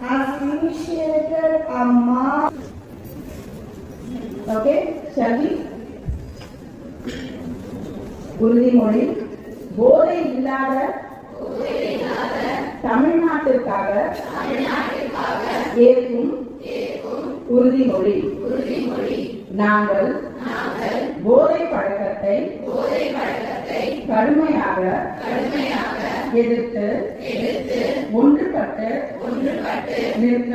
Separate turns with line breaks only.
as initiated a march.
Okay, shall we? உறுதிமொழி. போதை இல்லாத தமிழ்நாட்டிற்காக ஏற்கும் உறுதிமொழி. நாங்கள் போதை பழக்கத்தை கடுமையாக எதிர்த்து ஒன்றுபட்டு நிற்க